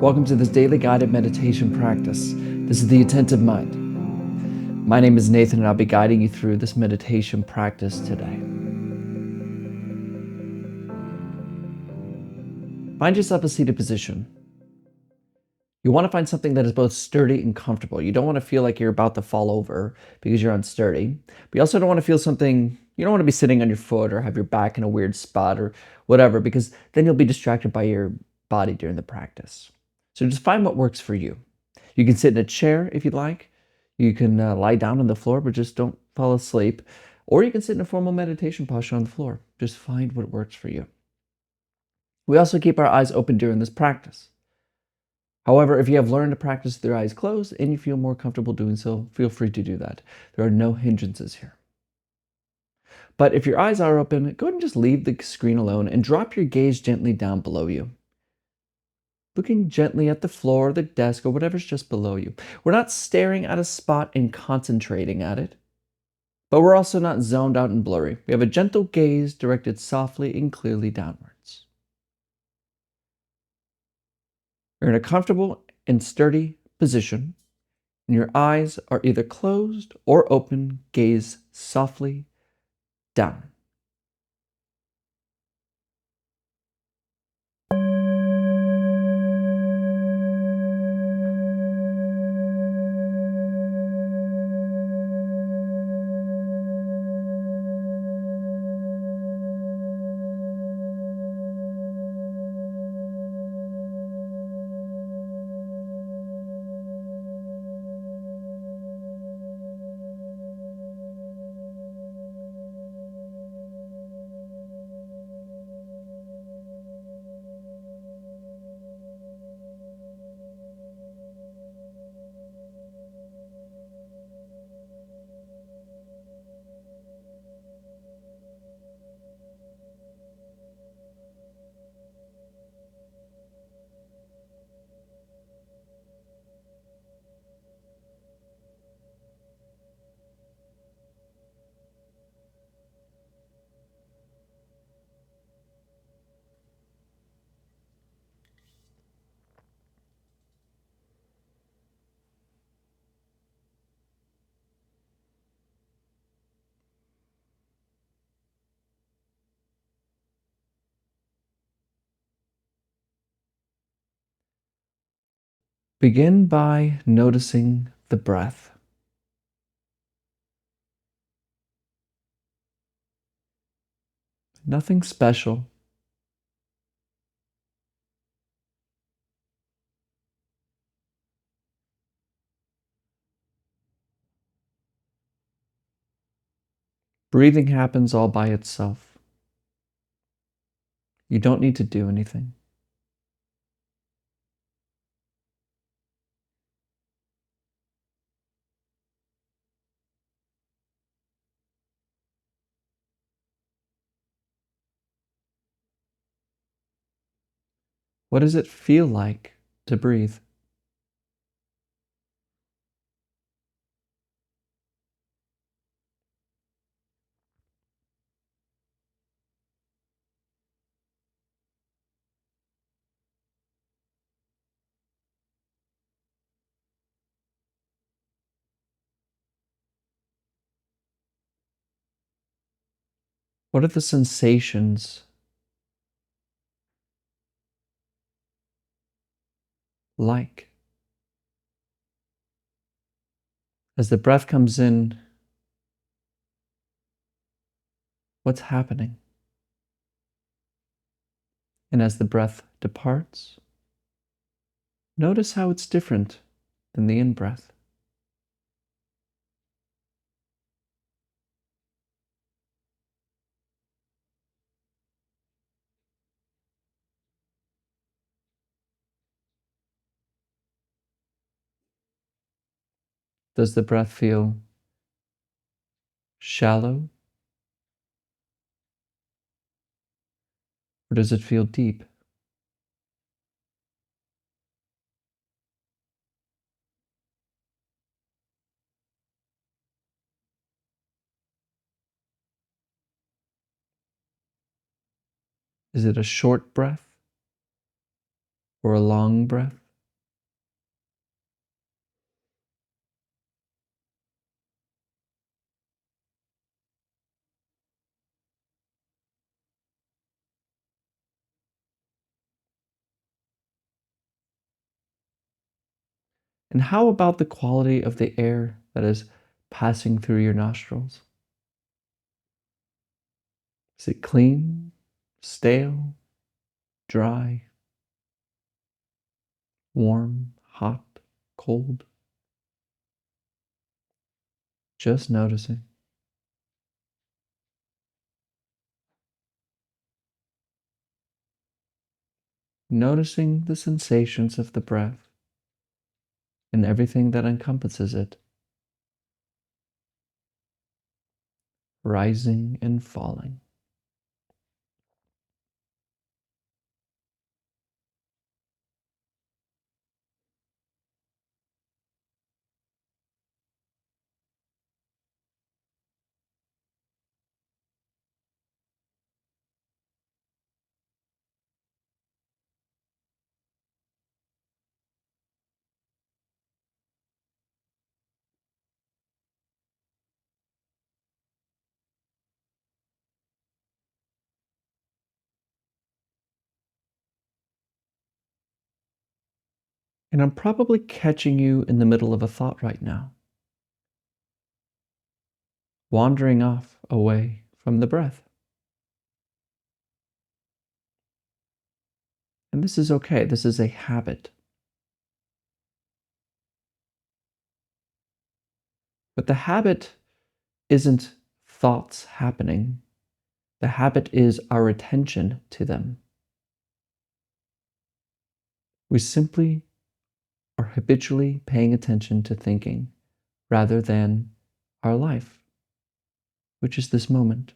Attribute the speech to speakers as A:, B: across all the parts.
A: Welcome to this daily guided meditation practice. This is the Attentive Mind. My name is Nathan and I'll be guiding you through this meditation practice today. Find yourself a seated position. You want to find something that is both sturdy and comfortable. You don't want to feel like you're about to fall over because you're unsturdy. But you also don't want to feel you don't want to be sitting on your foot or have your back in a weird spot or whatever, because then you'll be distracted by your body during the practice. So just find what works for you. You can sit in a chair if you'd like. You can lie down on the floor, but just don't fall asleep. Or you can sit in a formal meditation posture on the floor. Just find what works for you. We also keep our eyes open during this practice. However, if you have learned to practice with your eyes closed and you feel more comfortable doing so, feel free to do that. There are no hindrances here. But if your eyes are open, go ahead and just leave the screen alone and drop your gaze gently down below you. Looking gently at the floor, the desk, or whatever's just below you. We're not staring at a spot and concentrating at it, but we're also not zoned out and blurry. We have a gentle gaze directed softly and clearly downwards. You're in a comfortable and sturdy position, and your eyes are either closed or open. Gaze softly down. Begin by noticing the breath. Nothing special. Breathing happens all by itself. You don't need to do anything. What does it feel like to breathe? What are the sensations like? As the breath comes in, what's happening? And as the breath departs, notice how it's different than the in-breath. Does the breath feel shallow? Or does it feel deep? Is it a short breath or a long breath? And how about the quality of the air that is passing through your nostrils? Is it clean, stale, dry, warm, hot, cold? Just noticing. Noticing the sensations of the breath and everything that encompasses it, rising and falling. And I'm probably catching you in the middle of a thought right now, wandering off away from the breath. And this is okay. This is a habit. But the habit isn't thoughts happening. The habit is our attention to them. We simply are habitually paying attention to thinking rather than our life, which is this moment.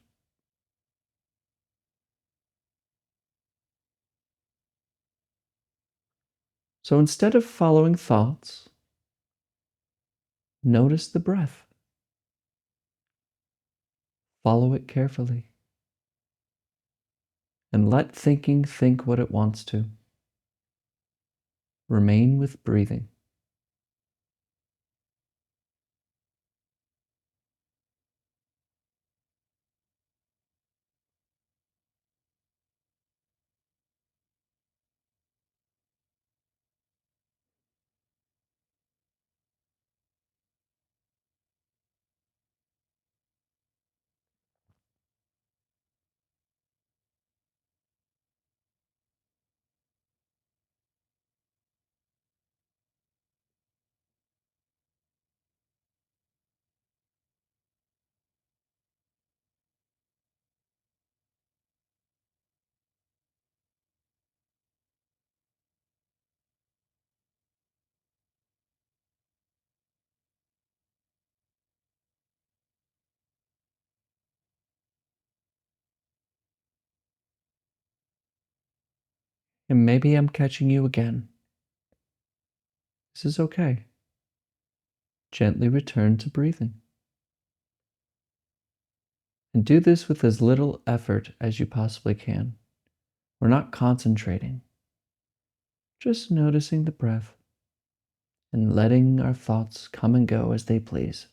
A: So instead of following thoughts, notice the breath. Follow it carefully. And let thinking think what it wants to. Remain with breathing. And maybe I'm catching you again. This is okay. Gently return to breathing. And do this with as little effort as you possibly can. We're not concentrating, just noticing the breath and letting our thoughts come and go as they please.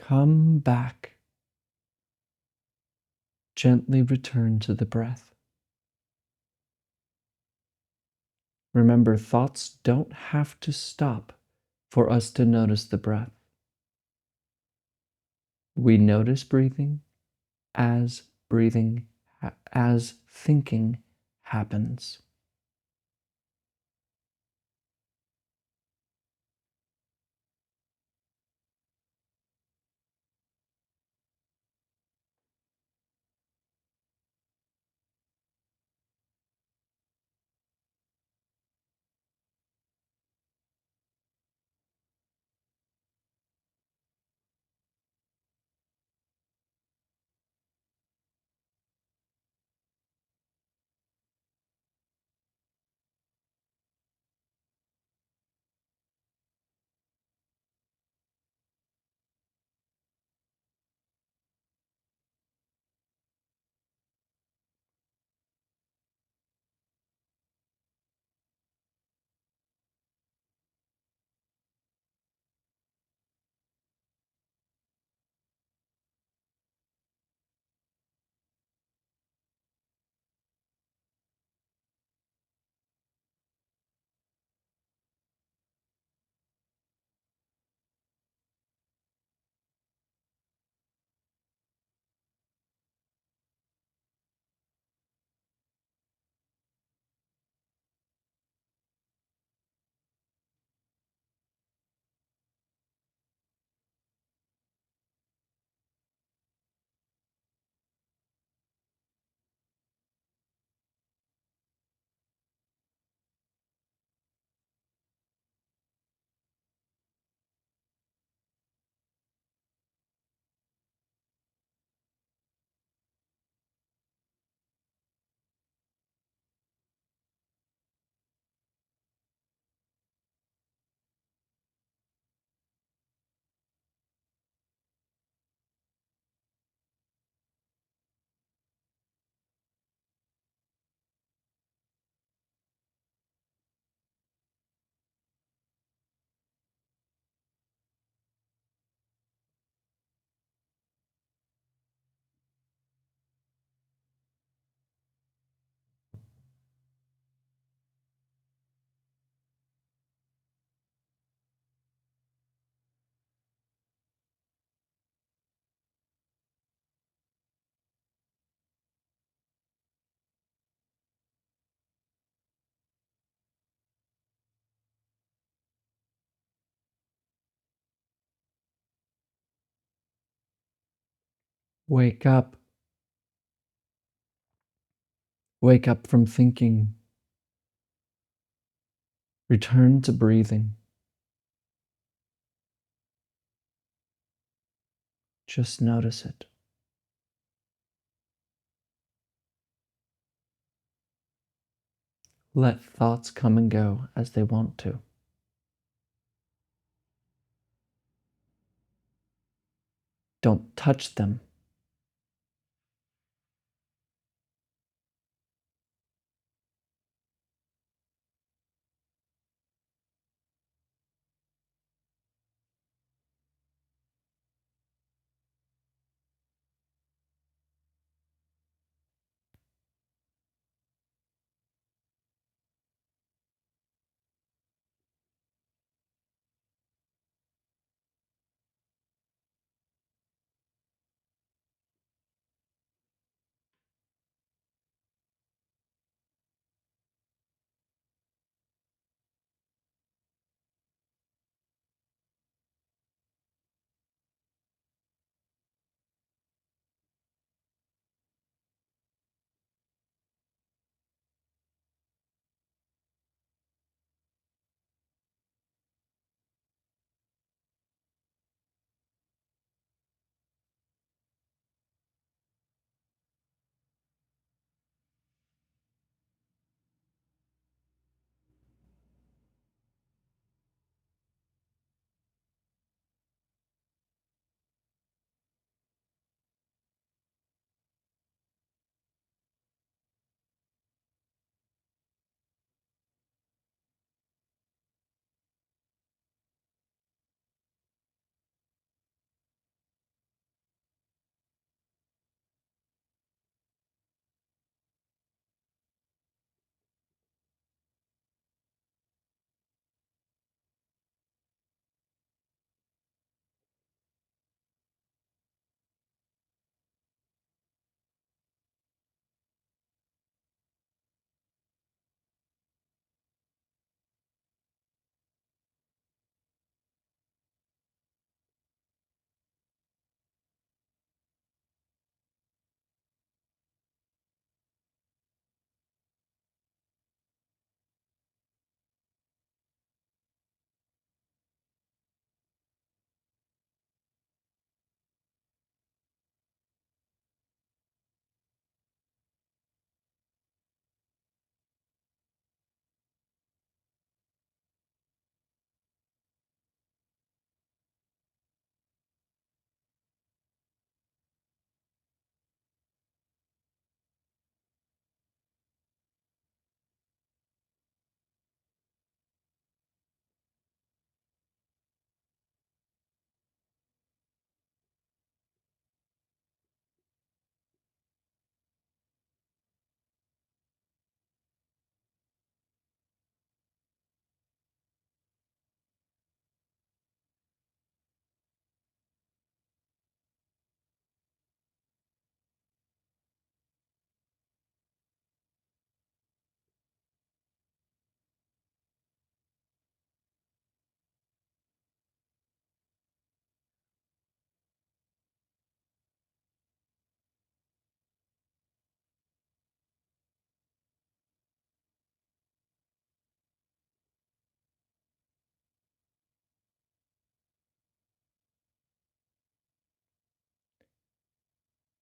A: Come back. Gently return to the breath. Remember, thoughts don't have to stop for us to notice the breath. We notice as breathing, as thinking happens. Wake up. Wake up from thinking. Return to breathing. Just notice it. Let thoughts come and go as they want to. Don't touch them.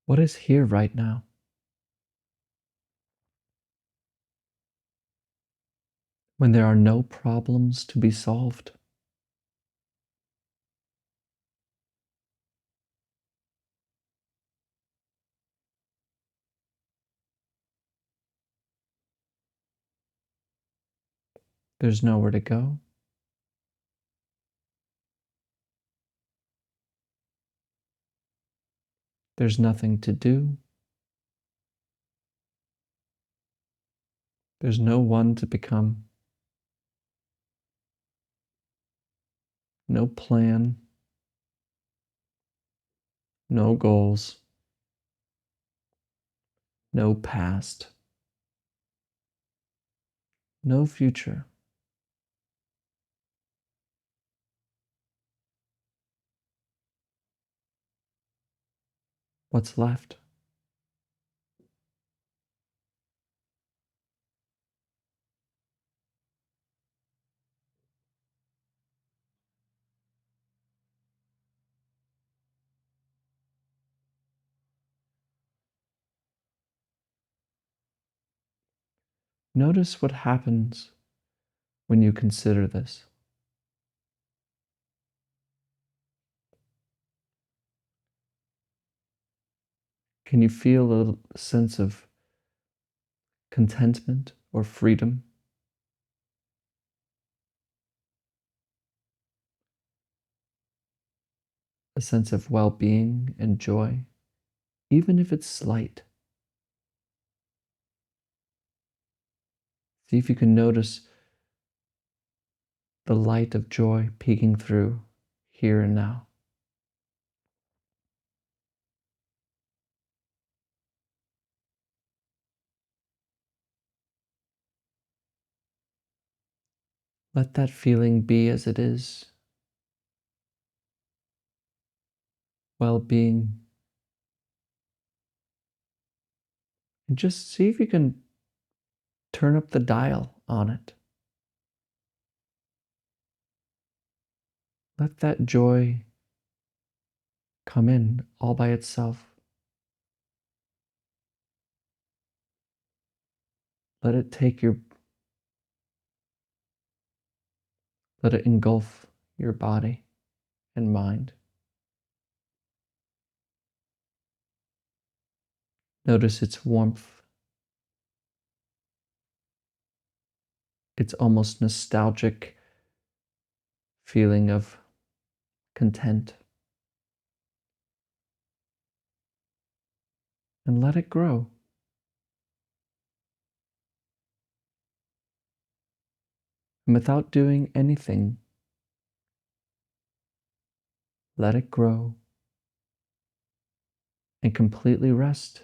A: What is here right now? When there are no problems to be solved, there's nowhere to go, there's nothing to do, there's no one to become, no plan, no goals, no past, no future. What's left? Notice what happens when you consider this. Can you feel a sense of contentment or freedom? A sense of well being and joy, even if it's slight? See if you can notice the light of joy peeking through here and now. Let that feeling be as it is, well being, and just see if you can turn up the dial on it. Let that joy come in all by itself. Let it take your, let it engulf your body and mind. Notice its warmth, its almost nostalgic feeling of content, and let it grow. And without doing anything, let it grow and completely rest.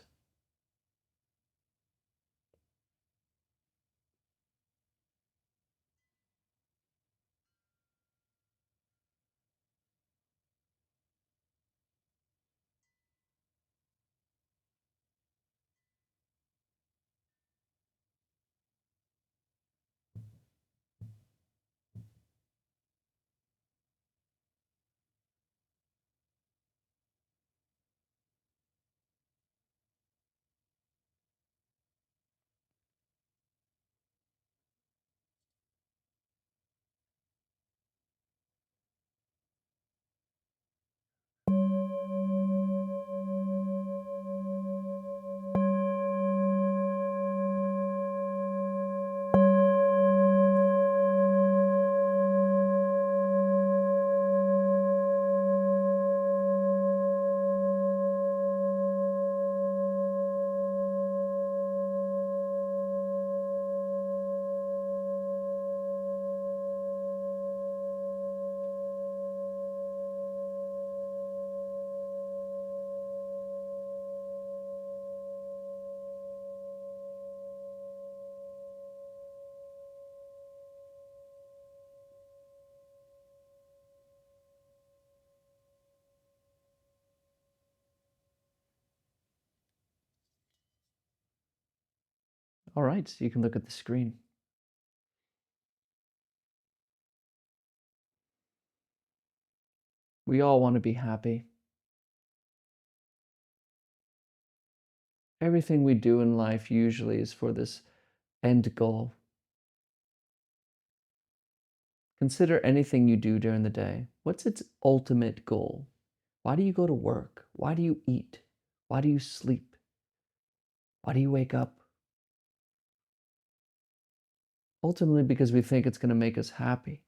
A: All right, so you can look at the screen. We all want to be happy. Everything we do in life usually is for this end goal. Consider anything you do during the day. What's its ultimate goal? Why do you go to work? Why do you eat? Why do you sleep? Why do you wake up? Ultimately, because we think it's going to make us happy.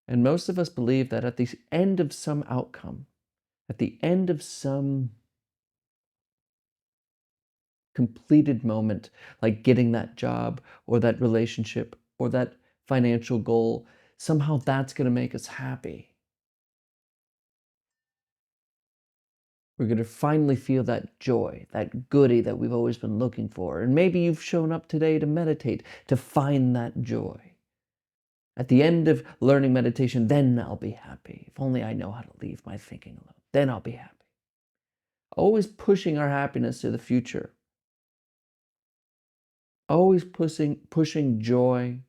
A: And most of us believe that at the end of some outcome, at the end of some completed moment, like getting that job or that relationship or that financial goal, somehow that's going to make us happy. We're going to finally feel that joy, that goodie that we've always been looking for. And maybe you've shown up today to meditate, to find that joy. At the end of learning meditation, then I'll be happy. If only I know how to leave my thinking alone, then I'll be happy. Always pushing our happiness to the future. Always pushing joy,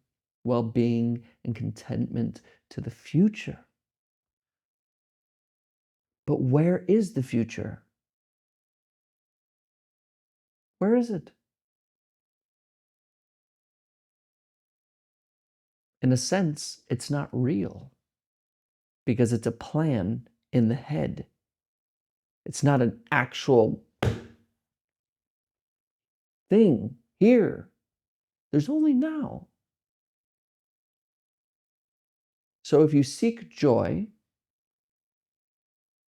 A: well-being, and contentment to the future. But where is the future? Where is it? In a sense, it's not real because it's a plan in the head. It's not an actual thing here. There's only now. So if you seek joy,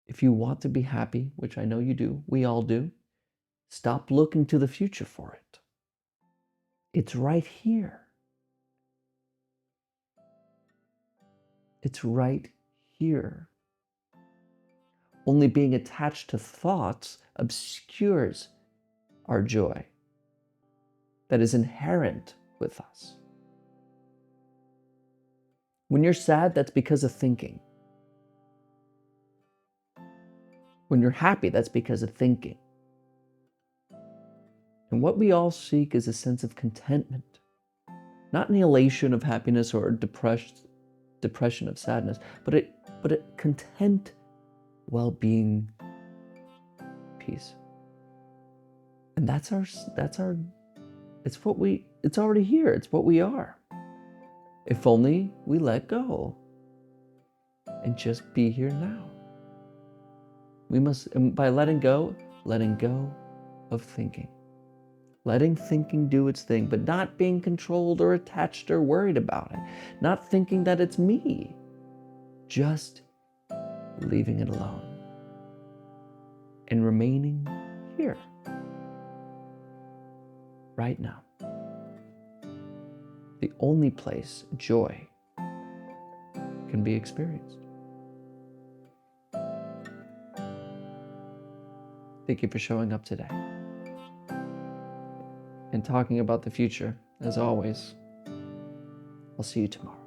A: if you want to be happy, which I know you do, we all do, stop looking to the future for it. It's right here. It's right here. Only being attached to thoughts obscures our joy that is inherent with us. When you're sad, that's because of thinking. When you're happy, that's because of thinking. And what we all seek is a sense of contentment, not an elation of happiness or depression of sadness, but a content, well-being, peace. And it's already here. It's what we are. If only we let go and just be here now. We must, and by letting go of thinking. Letting thinking do its thing, but not being controlled or attached or worried about it. Not thinking that it's me. Just leaving it alone. And remaining here. Right now. The only place joy can be experienced. Thank you for showing up today and talking about the future. As always, I'll see you tomorrow.